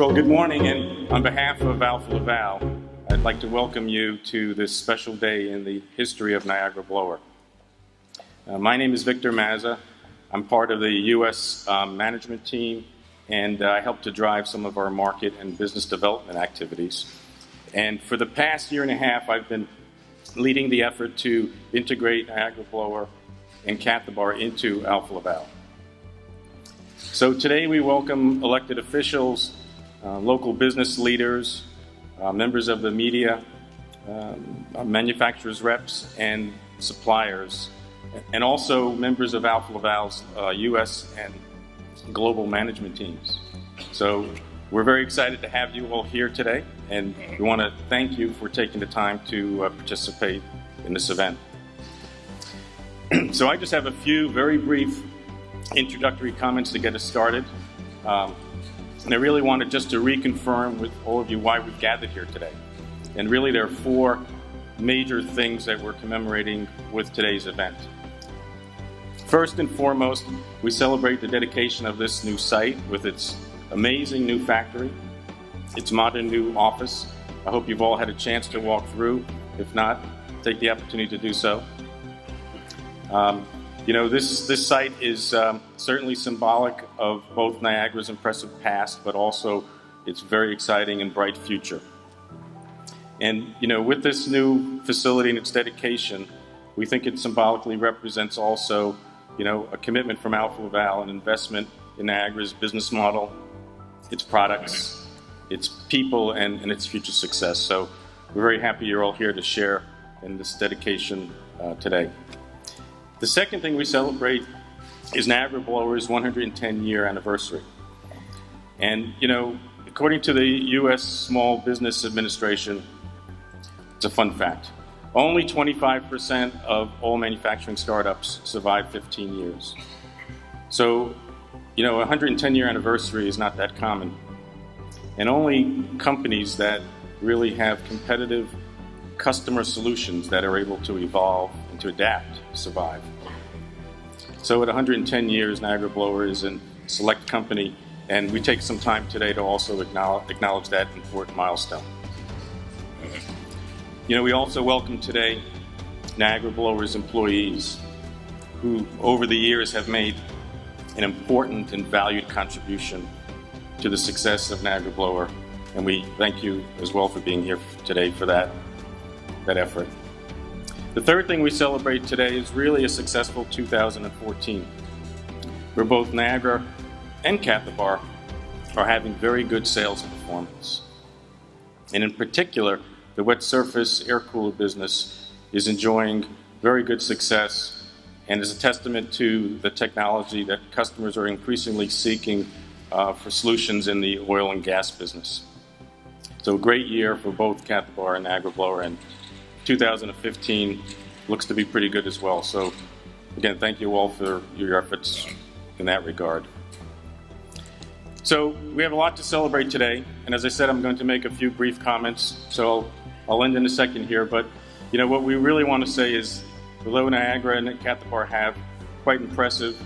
Well, good morning, and on behalf of Alfa Laval, I'd like to welcome you to this special day in the history of Niagara Blower. My name is Victor Mazza. I'm part of the U.S. management team, and I help to drive some of our market and business development activities. And for the past year and a half, I've been leading the effort to integrate Niagara Blower and Cathabar into Alfa Laval. So today we welcome elected officials, local business leaders, members of the media, manufacturers' reps, and suppliers, and also members of Alfa Laval's U.S. and global management teams. So we're very excited to have you all here today, and we want to thank you for taking the time to participate in this event. So I just have a few very brief introductory comments to get us started. And I really wanted just to reconfirm with all of you why we've gathered here today. And really there are four major things that we're commemorating with today's event. First and foremost, we celebrate the dedication of this new site with its amazing new factory, its modern new office. I hope you've all had a chance to walk through. If not, take the opportunity to do so. This site is certainly symbolic of both Niagara's impressive past, but also its very exciting and bright future. And, with this new facility and its dedication, we think it symbolically represents also, a commitment from Alfa Laval, an investment in Niagara's business model, its products, its people, and its future success. So we're very happy you're all here to share in this dedication today. The second thing we celebrate is Niagara Blower's 110-year anniversary. And, according to the U.S. Small Business Administration, it's a fun fact. Only 25% of all manufacturing startups survive 15 years. So, a 110-year anniversary is not that common. And only companies that really have competitive customer solutions that are able to evolve and to adapt survive. So at 110 years, Niagara Blower is a select company, and we take some time today to also acknowledge that important milestone. We also welcome today Niagara Blower's employees, who over the years have made an important and valued contribution to the success of Niagara Blower, and we thank you as well for being here today for that effort. The third thing we celebrate today is really a successful 2014, where both Niagara and Cathabar are having very good sales performance. And in particular, the wet surface air cooler business is enjoying very good success and is a testament to the technology that customers are increasingly seeking for solutions in the oil and gas business. So a great year for both Cathabar and Niagara Blower, and 2015 looks to be pretty good as well. So again, thank you all for your efforts in that regard. So we have a lot to celebrate today, and as I said, I'm going to make a few brief comments, so I'll end in a second here. But what we really want to say is, although Niagara and Cathabar have quite impressive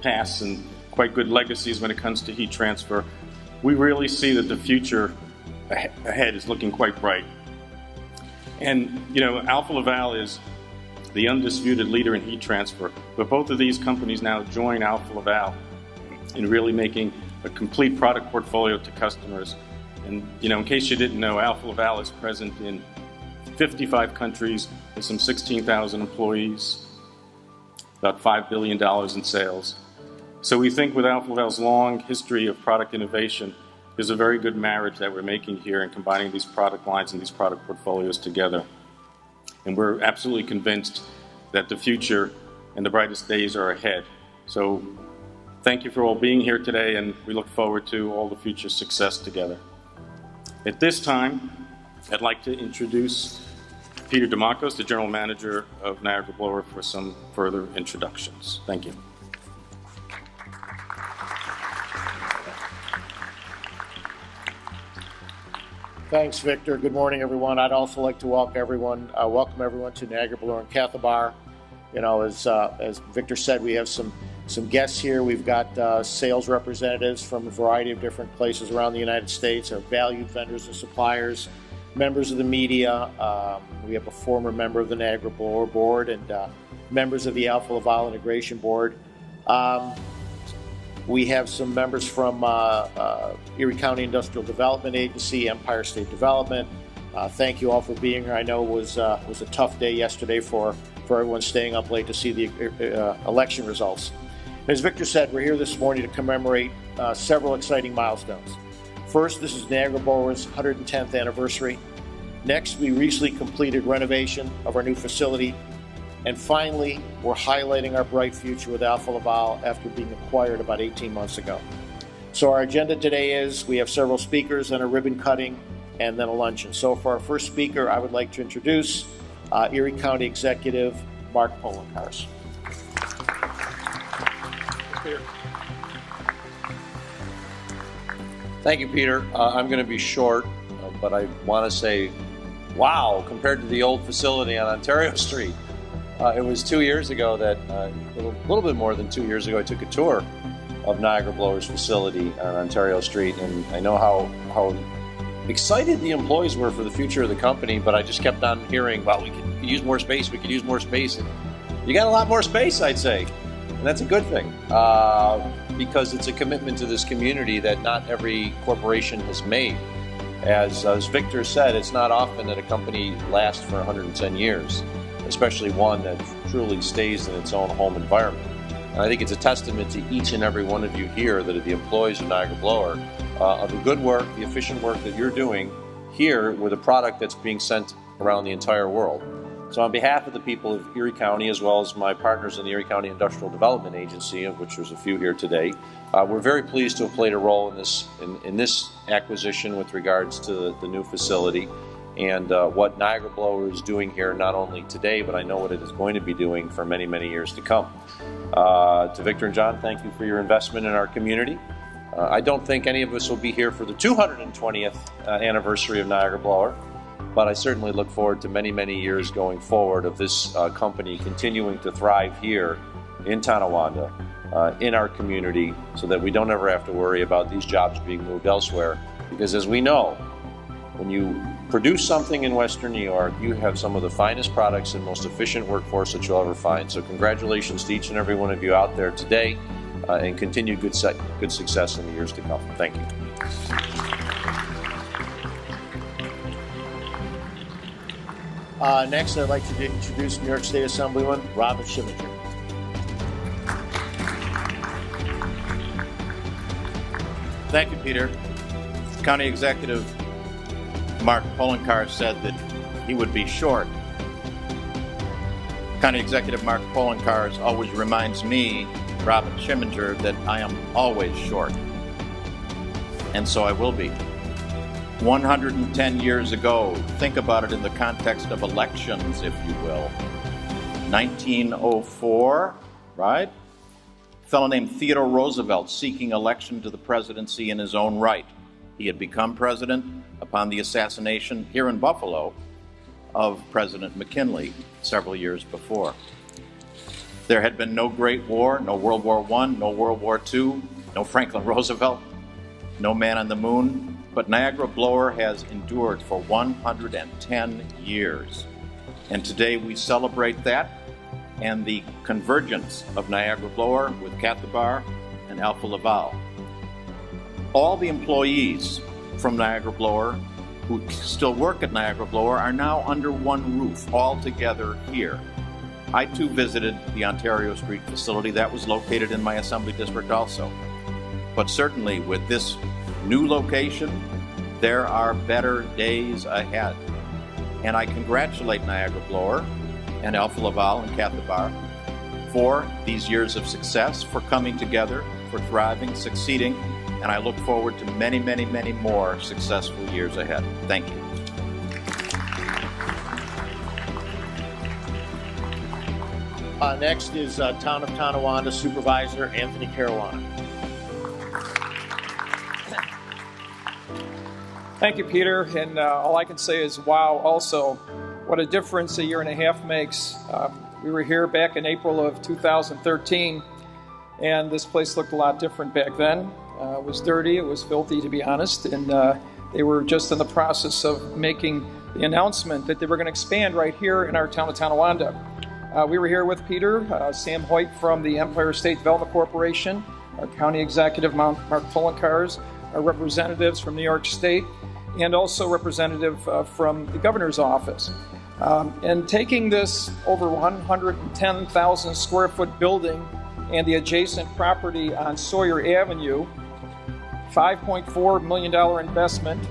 pasts and quite good legacies when it comes to heat transfer, we really see that the future ahead is looking quite bright. And, Alfa Laval is the undisputed leader in heat transfer, but both of these companies now join Alfa Laval in really making a complete product portfolio to customers. And, in case you didn't know, Alfa Laval is present in 55 countries with some 16,000 employees, about $5 billion in sales. So we think with Alfa Laval's long history of product innovation, there's a very good marriage that we're making here in combining these product lines and these product portfolios together. And we're absolutely convinced that the future and the brightest days are ahead. So thank you for all being here today, and we look forward to all the future success together. At this time, I'd like to introduce Peter DeMarcos, the General Manager of Niagara Blower, for some further introductions. Thank you. Thanks, Victor. Good morning, everyone. I'd also like to welcome everyone to Niagara Blower and Cathabar. As Victor said, we have some some guests here. We've got sales representatives from a variety of different places around the United States, our valued vendors and suppliers, members of the media. We have a former member of the Niagara Blower Board and members of the Alfa Laval Integration Board. We have some members from Erie County Industrial Development Agency, Empire State Development. Thank you all for being here. I know it was a tough day yesterday for everyone staying up late to see the election results. As Victor said, we're here this morning to commemorate several exciting milestones. First, this is Niagara Blower's 110th anniversary. Next, we recently completed renovation of our new facility. And finally, we're highlighting our bright future with Alfa Laval after being acquired about 18 months ago. So our agenda today is we have several speakers and a ribbon cutting and then a luncheon. So for our first speaker, I would like to introduce Erie County Executive Mark Polenkars. Thank you, Peter. I'm going to be short, but I want to say, wow, compared to the old facility on Ontario Street. It was 2 years ago that, a little bit more than 2 years ago, I took a tour of Niagara Blower's facility on Ontario Street, and I know how excited the employees were for the future of the company, but I just kept on hearing, well, we could use more space, we could use more space. And you got a lot more space, I'd say, and that's a good thing, because it's a commitment to this community that not every corporation has made. As Victor said, it's not often that a company lasts for 110 years, especially one that truly stays in its own home environment. And I think it's a testament to each and every one of you here that are the employees of Niagara Blower, of the good work, the efficient work that you're doing here with a product that's being sent around the entire world. So on behalf of the people of Erie County, as well as my partners in the Erie County Industrial Development Agency, of which there's a few here today, we're very pleased to have played a role in this acquisition with regards to the new facility and what Niagara Blower is doing here, not only today, but I know what it is going to be doing for many, many years to come. To Victor and John, thank you for your investment in our community. I don't think any of us will be here for the 220th anniversary of Niagara Blower, but I certainly look forward to many, many years going forward of this company continuing to thrive here in Tonawanda, in our community, so that we don't ever have to worry about these jobs being moved elsewhere. Because as we know, when you produce something in Western New York, you have some of the finest products and most efficient workforce that you'll ever find. So congratulations to each and every one of you out there today, and continued good success in the years to come. Thank you. Next, I'd like to introduce New York State Assemblyman Robert Schimminger. Thank you, Peter. County Executive Mark Polenkars said that he would be short. County Executive Mark Polenkars always reminds me, Robert Schimminger, that I am always short. And so I will be. 110 years ago, think about it in the context of elections, if you will. 1904, right? A fellow named Theodore Roosevelt seeking election to the presidency in his own right. He had become president upon the assassination here in Buffalo of President McKinley several years before. There had been no Great War, no World War I, no World War II, no Franklin Roosevelt, no man on the moon, but Niagara Blower has endured for 110 years. And today we celebrate that and the convergence of Niagara Blower with Cathabar and Alfa Laval. All the employees from Niagara Blower who still work at Niagara Blower are now under one roof, all together here. I too visited the Ontario Street facility that was located in my assembly district also. But certainly with this new location, there are better days ahead. And I congratulate Niagara Blower and Alfa Laval and Cathabar for these years of success, for coming together, for thriving, succeeding, and I look forward to many, many, many more successful years ahead. Thank you. Next is Town of Tonawanda Supervisor Anthony Caruana. Thank you, Peter, and all I can say is wow also. What a difference a year and a half makes. We were here back in April of 2013, and this place looked a lot different back then. It was dirty, it was filthy, to be honest, and they were just in the process of making the announcement that they were going to expand right here in our town of Tonawanda. We were here with Peter, Sam Hoyt from the Empire State Development Corporation, our county executive, Mark Pollenkars, our representatives from New York State, and also representative from the governor's office. And taking this over 110,000 square foot building and the adjacent property on Sawyer Avenue, $5.4 million investment,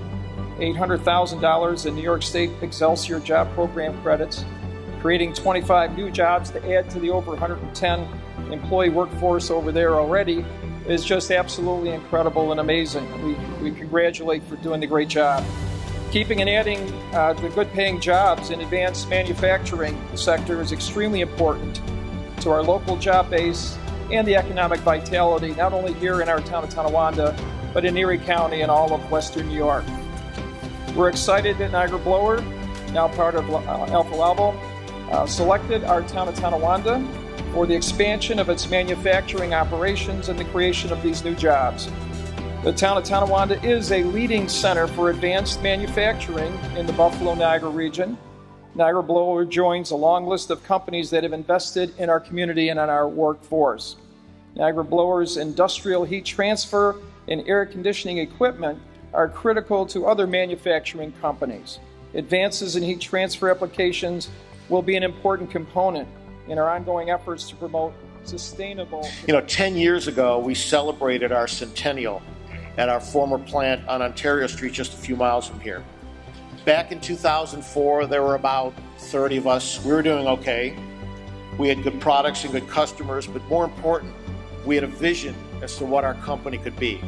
$800,000 in New York State Excelsior Job Program credits, creating 25 new jobs to add to the over 110 employee workforce over there already is just absolutely incredible and amazing. We congratulate for doing the great job. Keeping and adding the good paying jobs in advanced manufacturing sector is extremely important to our local job base and the economic vitality, not only here in our town of Tonawanda, but in Erie County and all of Western New York. We're excited that Niagara Blower, now part of Alfa Laval, selected our town of Tonawanda for the expansion of its manufacturing operations and the creation of these new jobs. The town of Tonawanda is a leading center for advanced manufacturing in the Buffalo-Niagara region. Niagara Blower joins a long list of companies that have invested in our community and in our workforce. Niagara Blower's industrial heat transfer and air conditioning equipment are critical to other manufacturing companies. Advances in heat transfer applications will be an important component in our ongoing efforts to promote sustainable... 10 years ago, we celebrated our centennial at our former plant on Ontario Street, just a few miles from here. Back in 2004, there were about 30 of us. We were doing okay. We had good products and good customers, but more important, we had a vision as to what our company could be.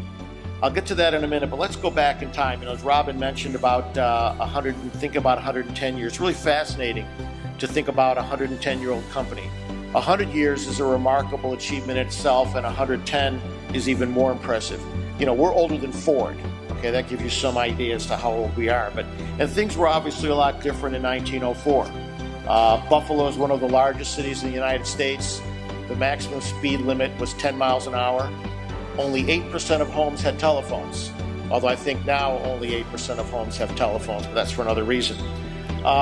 I'll get to that in a minute, but let's go back in time. As Robin mentioned about 110 years, it's really fascinating to think about a 110-year-old company. 100 years is a remarkable achievement in itself, and 110 is even more impressive. We're older than Ford. Okay, that gives you some idea as to how old we are. And things were obviously a lot different in 1904. Buffalo is one of the largest cities in the United States. The maximum speed limit was 10 miles an hour. Only 8% of homes had telephones, although I think now only 8% of homes have telephones, but that's for another reason.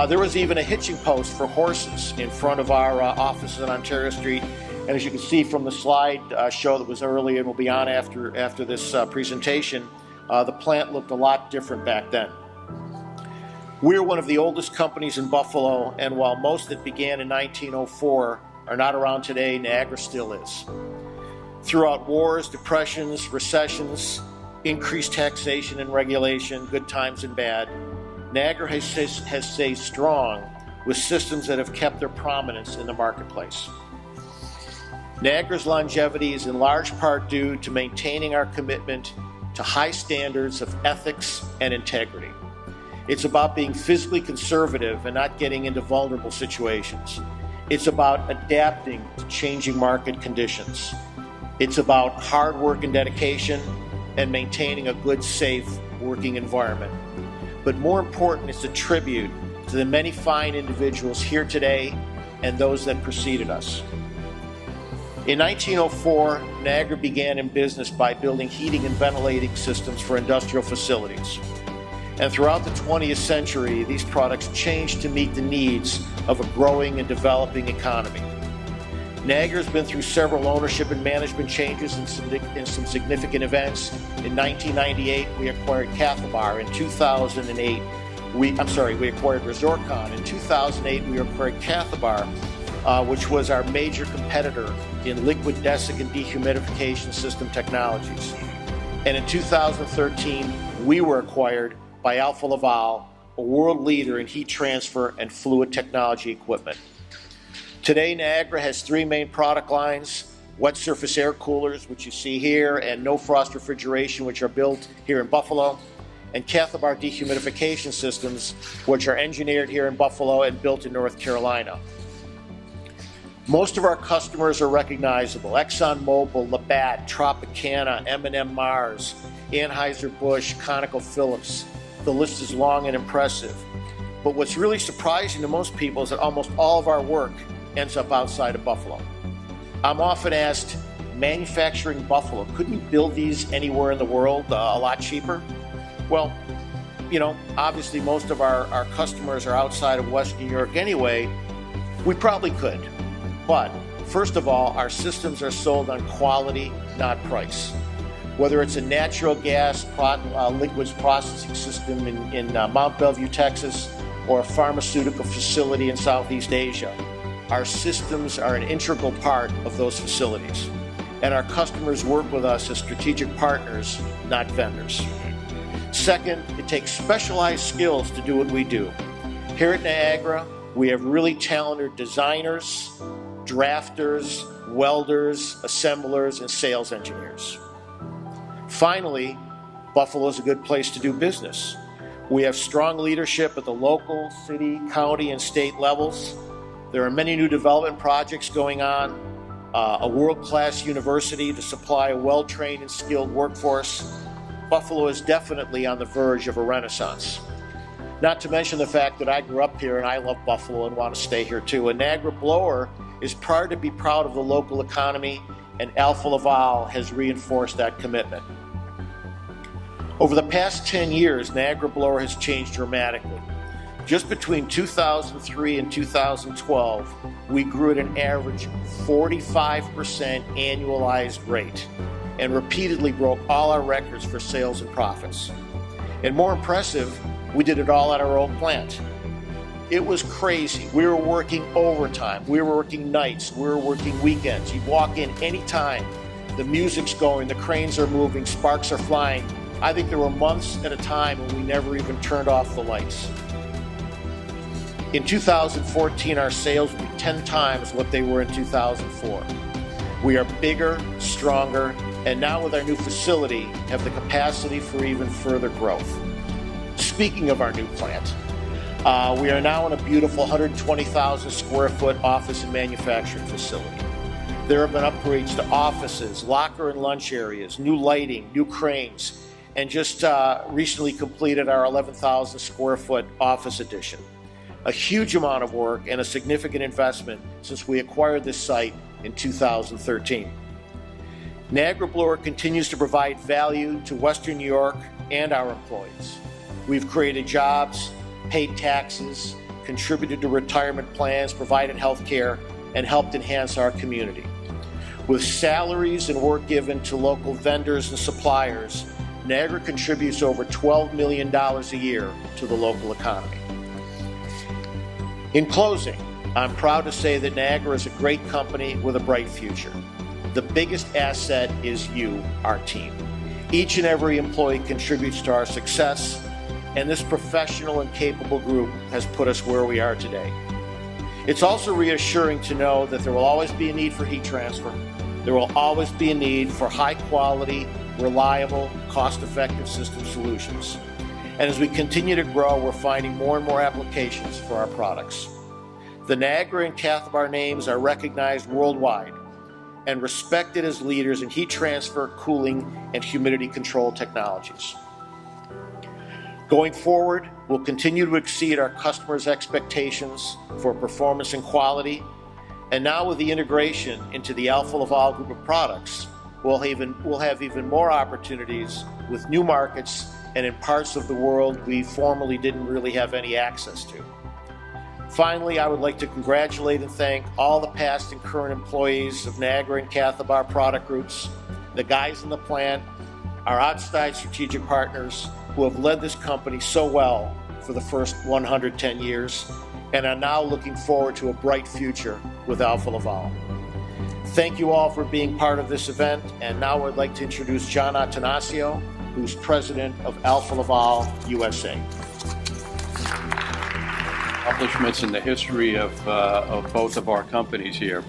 There was even a hitching post for horses in front of our offices on Ontario Street. And as you can see from the slide show that was early and will be on after this presentation, the plant looked a lot different back then. We're one of the oldest companies in Buffalo, and while most that began in 1904 are not around today, Niagara still is. Throughout wars, depressions, recessions, increased taxation and regulation, good times and bad, Niagara has stayed strong with systems that have kept their prominence in the marketplace. Niagara's longevity is in large part due to maintaining our commitment to high standards of ethics and integrity. It's about being physically conservative and not getting into vulnerable situations. It's about adapting to changing market conditions. It's about hard work and dedication and maintaining a good, safe working environment. But more important, it's a tribute to the many fine individuals here today and those that preceded us. In 1904, Niagara began in business by building heating and ventilating systems for industrial facilities. And throughout the 20th century, these products changed to meet the needs of a growing and developing economy. Niagara has been through several ownership and management changes and some significant events. In 1998, we acquired Cathabar. In 2008, we acquired Resortcon. In 2008, we acquired Cathabar, which was our major competitor in liquid desiccant dehumidification system technologies. And in 2013, we were acquired by Alfa Laval, a world leader in heat transfer and fluid technology equipment. Today, Niagara has three main product lines: wet surface air coolers, which you see here, and no frost refrigeration, which are built here in Buffalo, and Cathabar dehumidification systems, which are engineered here in Buffalo and built in North Carolina. Most of our customers are recognizable: ExxonMobil, Labatt, Tropicana, M&M Mars, Anheuser-Busch, ConocoPhillips. The list is long and impressive. But what's really surprising to most people is that almost all of our work ends up outside of Buffalo. I'm often asked, manufacturing Buffalo. Couldn't you build these anywhere in the world a lot cheaper? Well, obviously most of our customers are outside of Western New York anyway. We probably could. But first of all, our systems are sold on quality, not price. Whether it's a natural gas liquids processing system in Mount Bellevue, Texas, or a pharmaceutical facility in Southeast Asia, our systems are an integral part of those facilities. And our customers work with us as strategic partners, not vendors. Second, it takes specialized skills to do what we do. Here at Niagara, we have really talented designers, drafters, welders, assemblers, and sales engineers. Finally, Buffalo is a good place to do business. We have strong leadership at the local, city, county, and state levels. There are many new development projects going on, a world-class university to supply a well-trained and skilled workforce. Buffalo is definitely on the verge of a renaissance. Not to mention the fact that I grew up here and I love Buffalo and want to stay here too. And Niagara Blower is proud to be proud of the local economy, and Alfa Laval has reinforced that commitment. Over the past 10 years, Niagara Blower has changed dramatically. Just between 2003 and 2012, we grew at an average 45% annualized rate and repeatedly broke all our records for sales and profits. And more impressive, we did it all at our own plant. It was crazy. We were working overtime. We were working nights. We were working weekends. You walk in anytime. The music's going, the cranes are moving, sparks are flying. I think there were months at a time when we never even turned off the lights. In 2014, our sales will be 10 times what they were in 2004. We are bigger, stronger, and now with our new facility, have the capacity for even further growth. Speaking of our new plant, we are now in a beautiful 120,000 square foot office and manufacturing facility. There have been upgrades to offices, locker and lunch areas, new lighting, new cranes, and just recently completed our 11,000 square foot office addition. A huge amount of work and a significant investment since we acquired this site in 2013. Niagara Blower continues to provide value to Western New York and our employees. We've created jobs, paid taxes, contributed to retirement plans, provided health care, and helped enhance our community. With salaries and work given to local vendors and suppliers, Niagara contributes over $12 million a year to the local economy. In closing, I'm proud to say that Niagara is a great company with a bright future. The biggest asset is you, our team. Each and every employee contributes to our success, and this professional and capable group has put us where we are today. It's also reassuring to know that there will always be a need for heat transfer. There will always be a need for high quality, reliable, cost-effective system solutions. And as we continue to grow, we're finding more and more applications for our products. The Niagara and Cathabar names are recognized worldwide and respected as leaders in heat transfer, cooling, and humidity control technologies. Going forward, we'll continue to exceed our customers' expectations for performance and quality. And now with the integration into the Alfa Laval group of products, we'll have even more opportunities with new markets and in parts of the world we formerly didn't really have any access to. Finally, I would like to congratulate and thank all the past and current employees of Niagara and Cathabar product groups, the guys in the plant, our outside strategic partners who have led this company so well for the first 110 years and are now looking forward to a bright future with Alfa Laval. Thank you all for being part of this event, and now I'd like to introduce John Attanasio, who's president of Alfa Laval USA. Accomplishments in the history of both of our companies here.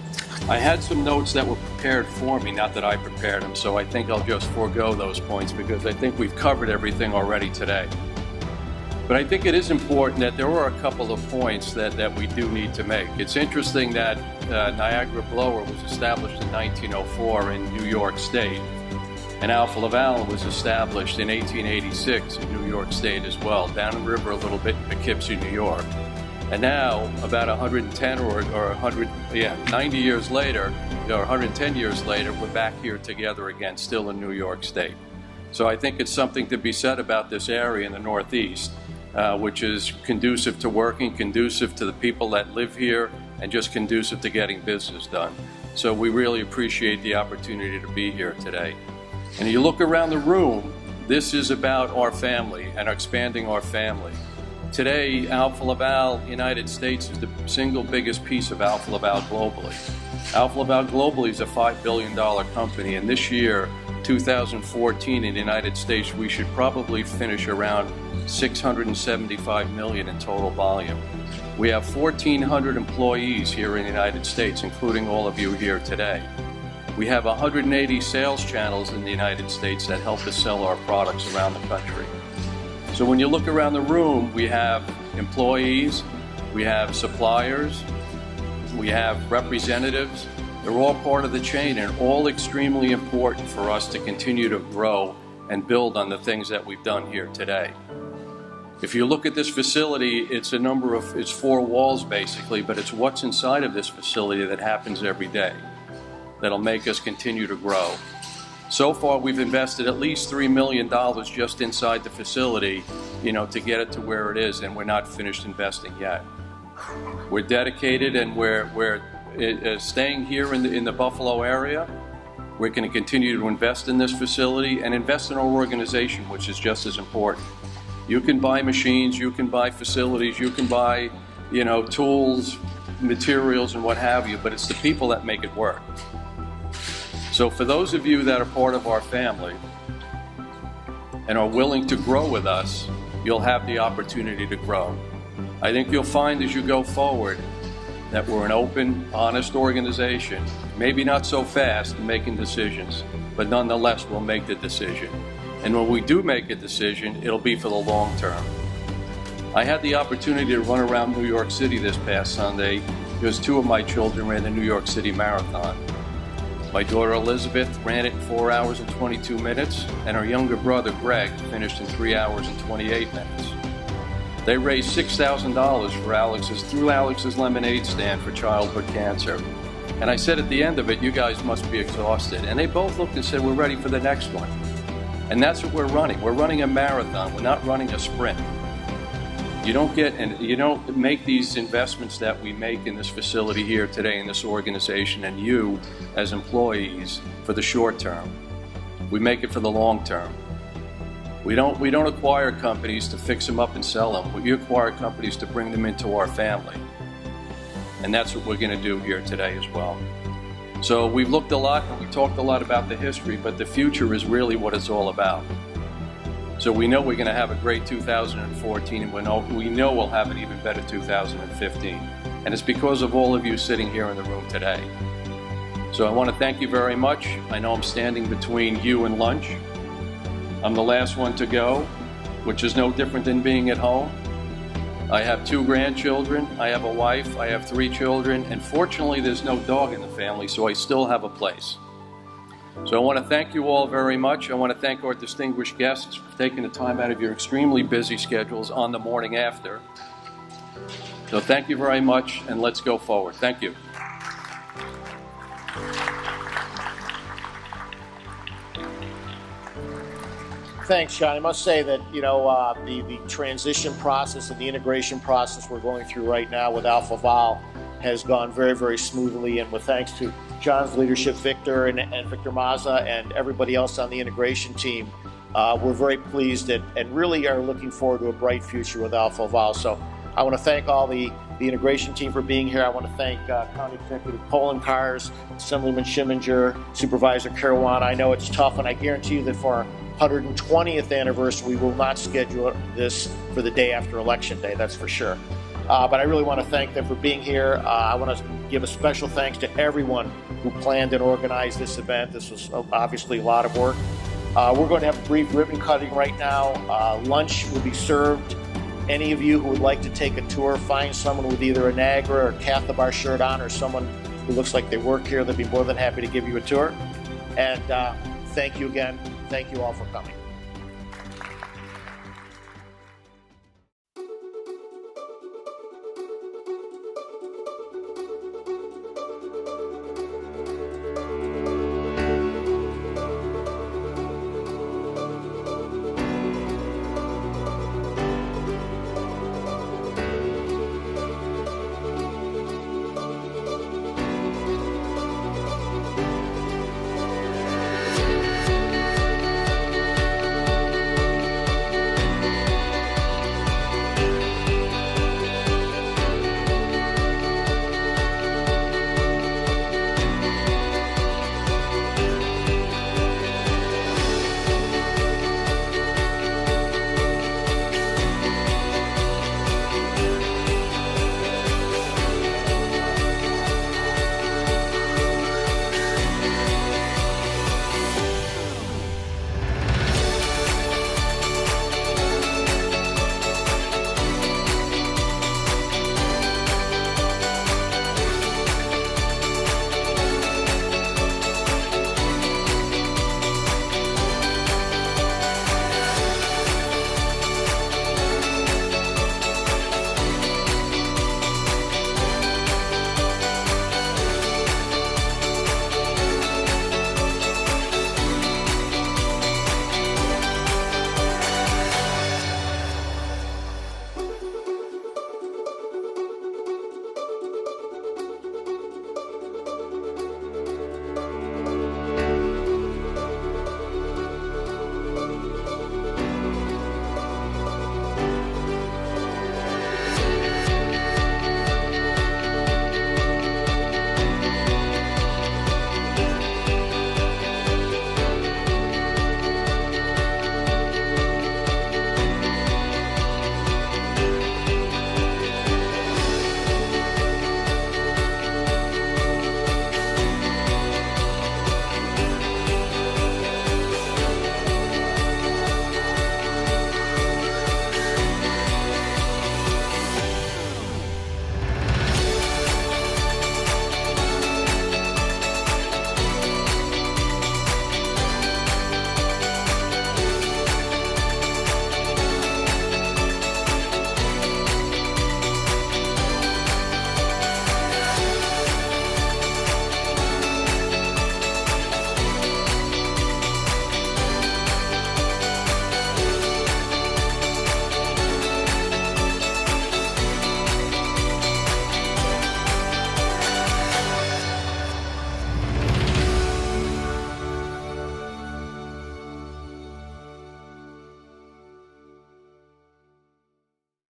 I had some notes that were prepared for me, not that I prepared them, so I think I'll just forego those points because I think we've covered everything already today. But I think it is important that there were a couple of points that we do need to make. It's interesting that Niagara Blower was established in 1904 in New York State, and Alfa Laval was established in 1886 in New York State as well, down the river a little bit in Poughkeepsie, New York. And now, about 110 or 90 years later, or 110 years later, we're back here together again, still in New York State. So I think it's something to be said about this area in the Northeast, which is conducive to working, conducive to the people that live here, and just conducive to getting business done. So we really appreciate the opportunity to be here today. And you look around the room, this is about our family and expanding our family. Today, Alfa Laval, United States, is the single biggest piece of Alfa Laval globally. Alfa Laval globally is a $5 billion company, and this year, 2014, in the United States, we should probably finish around $675 million in total volume. We have 1,400 employees here in the United States, including all of you here today. We have 180 sales channels in the United States that help us sell our products around the country. So when you look around the room, we have employees, we have suppliers, we have representatives. They're all part of the chain and all extremely important for us to continue to grow and build on the things that we've done here today. If you look at this facility, it's 4 walls basically, but it's what's inside of this facility that happens every day that'll make us continue to grow. So far, we've invested at least $3 million just inside the facility, to get it to where it is, and we're not finished investing yet. We're dedicated, and we're staying here in the Buffalo area. We're going to continue to invest in this facility and invest in our organization, which is just as important. You can buy machines, you can buy facilities, you can buy, tools, materials, and what have you, but it's the people that make it work. So for those of you that are part of our family and are willing to grow with us, you'll have the opportunity to grow. I think you'll find as you go forward that we're an open, honest organization, maybe not so fast in making decisions, but nonetheless we'll make the decision. And when we do make a decision, it'll be for the long term. I had the opportunity to run around New York City this past Sunday because 2 of my children ran the New York City Marathon. My daughter Elizabeth ran it in 4 hours and 22 minutes, and her younger brother Greg finished in 3 hours and 28 minutes. They raised $6,000 through Alex's lemonade stand for childhood cancer. And I said at the end of it, you guys must be exhausted. And they both looked and said, we're ready for the next one. And that's what we're running. We're running a marathon. We're not running a sprint. You don't make these investments that we make in this facility here today in this organization and you as employees for the short term. We make it for the long term. We don't acquire companies to fix them up and sell them. We acquire companies to bring them into our family. And that's what we're going to do here today as well. So we've looked a lot and we talked a lot about the history, but the future is really what it's all about. So we know we're going to have a great 2014, and we know we'll have an even better 2015. And it's because of all of you sitting here in the room today. So I want to thank you very much. I know I'm standing between you and lunch. I'm the last one to go, which is no different than being at home. I have 2 grandchildren, I have a wife, I have 3 children, and fortunately there's no dog in the family, so I still have a place. So I want to thank you all very much. I want to thank our distinguished guests for taking the time out of your extremely busy schedules on the morning after. So thank you very much, and let's go forward. Thank you. Thanks, John. I must say that, the transition process and the integration process we're going through right now with Alfa Laval has gone very, very smoothly, and with thanks to John's leadership, Victor and Victor Mazza and everybody else on the integration team, we're very pleased and really are looking forward to a bright future with Alfa Laval. So I want to thank all the integration team for being here. I want to thank County Executive Polenkars, Assemblyman Schimminger, Supervisor Caruana. I know it's tough, and I guarantee you that for our 120th anniversary, we will not schedule this for the day after Election Day, that's for sure. But I really want to thank them for being here. I want to give a special thanks to everyone who planned and organized this event. This was obviously a lot of work. We're going to have a brief ribbon cutting right now. Lunch will be served. Any of you who would like to take a tour, find someone with either a Niagara or Cathabar shirt on, or someone who looks like they work here, they'd be more than happy to give you a tour. And thank you again. Thank you all for coming.